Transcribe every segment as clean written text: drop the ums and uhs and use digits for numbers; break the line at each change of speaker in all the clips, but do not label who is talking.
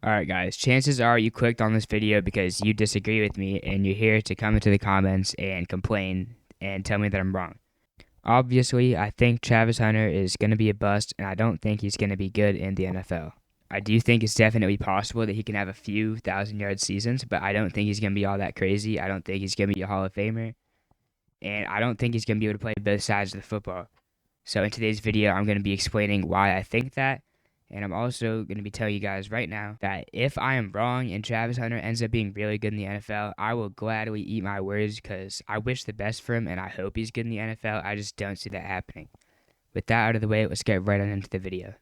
Alright guys, chances are you clicked on this video because you disagree with me and you're here to come into the comments and complain and tell me that I'm wrong. Obviously, I think Travis Hunter is going to be a bust and I don't think he's going to be good in the NFL. I do think it's definitely possible that he can have a few 1,000-yard seasons, but I don't think he's going to be all that crazy. I don't think he's going to be a Hall of Famer, and I don't think he's going to be able to play both sides of the football. So in today's video, I'm going to be explaining why I think that. And I'm also going to be telling you guys right now that if I am wrong and Travis Hunter ends up being really good in the NFL, I will gladly eat my words because I wish the best for him and I hope he's good in the NFL. I just don't see that happening. With that out of the way, let's get right on into the video.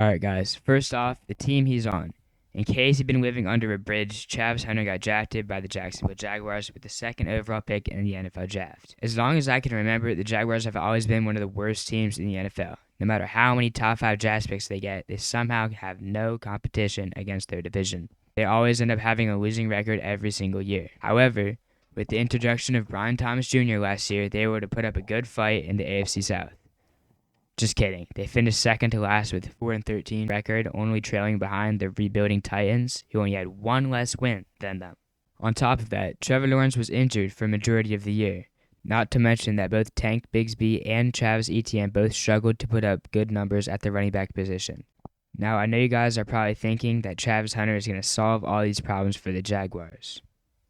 Alright guys, first off, the team he's on. In case you've been living under a bridge, Travis Hunter got drafted by the Jacksonville Jaguars with the second overall pick in the NFL draft. As long as I can remember, the Jaguars have always been one of the worst teams in the NFL. No matter how many top 5 draft picks they get, they somehow have no competition against their division. They always end up having a losing record every single year. However, with the introduction of Brian Thomas Jr. last year, they were able to put up a good fight in the AFC South. Just kidding. They finished second to last with a 4-13 record, only trailing behind the rebuilding Titans, who only had one less win than them. On top of that, Trevor Lawrence was injured for a majority of the year. Not to mention that both Tank Bigsby and Travis Etienne both struggled to put up good numbers at the running back position. Now, I know you guys are probably thinking that Travis Hunter is going to solve all these problems for the Jaguars.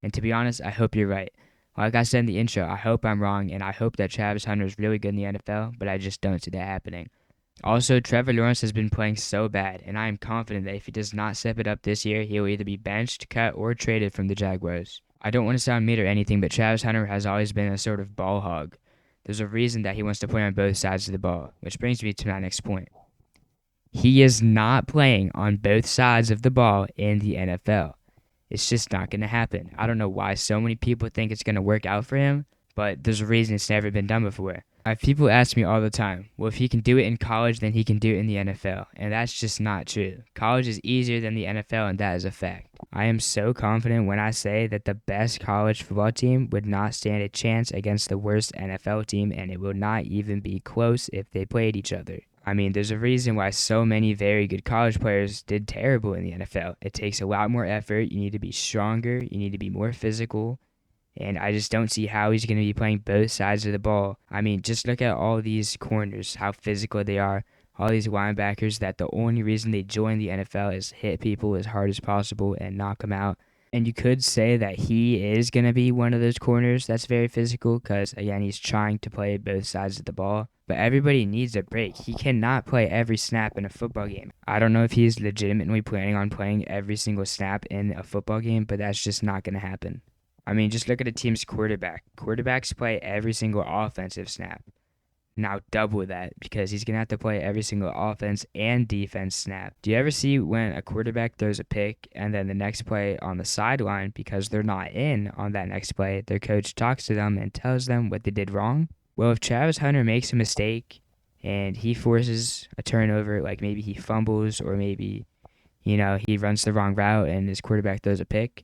And to be honest, I hope you're right. Like I said in the intro, I hope I'm wrong, and I hope that Travis Hunter is really good in the NFL, but I just don't see that happening. Also, Trevor Lawrence has been playing so bad, and I am confident that if he does not step it up this year, he will either be benched, cut, or traded from the Jaguars. I don't want to sound mean or anything, but Travis Hunter has always been a sort of ball hog. There's a reason that he wants to play on both sides of the ball, which brings me to my next point. He is not playing on both sides of the ball in the NFL. It's just not going to happen. I don't know why so many people think it's going to work out for him, but there's a reason it's never been done before. People ask me all the time, well, if he can do it in college, then he can do it in the NFL. And that's just not true. College is easier than the NFL, and that is a fact. I am so confident when I say that the best college football team would not stand a chance against the worst NFL team, and it will not even be close if they played each other. I mean, there's a reason why so many very good college players did terrible in the NFL. It takes a lot more effort. You need to be stronger. You need to be more physical. And I just don't see how he's going to be playing both sides of the ball. I mean, just look at all these corners, how physical they are. All these linebackers that the only reason they join the NFL is hit people as hard as possible and knock them out. And you could say that he is going to be one of those corners that's very physical because, again, he's trying to play both sides of the ball. But everybody needs a break. He cannot play every snap in a football game. I don't know if he's legitimately planning on playing every single snap in a football game, but that's just not going to happen. I mean, just look at a team's quarterback. Quarterbacks play every single offensive snap. Now double that because he's going to have to play every single offense and defense snap. Do you ever see when a quarterback throws a pick and then the next play on the sideline, because they're not in on that next play, their coach talks to them and tells them what they did wrong? Well, if Travis Hunter makes a mistake and he forces a turnover, like maybe he fumbles or maybe, he runs the wrong route and his quarterback throws a pick,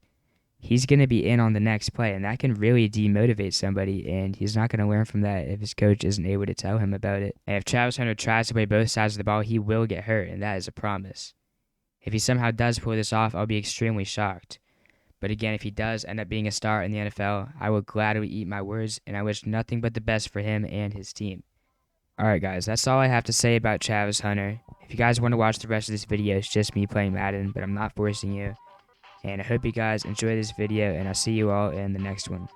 he's going to be in on the next play, and that can really demotivate somebody, and he's not going to learn from that if his coach isn't able to tell him about it. And if Travis Hunter tries to play both sides of the ball, he will get hurt, and that is a promise. If he somehow does pull this off, I'll be extremely shocked. But again, if he does end up being a star in the NFL, I will gladly eat my words, and I wish nothing but the best for him and his team. Alright guys, that's all I have to say about Travis Hunter. If you guys want to watch the rest of this video, it's just me playing Madden, but I'm not forcing you. And I hope you guys enjoy this video, and I'll see you all in the next one.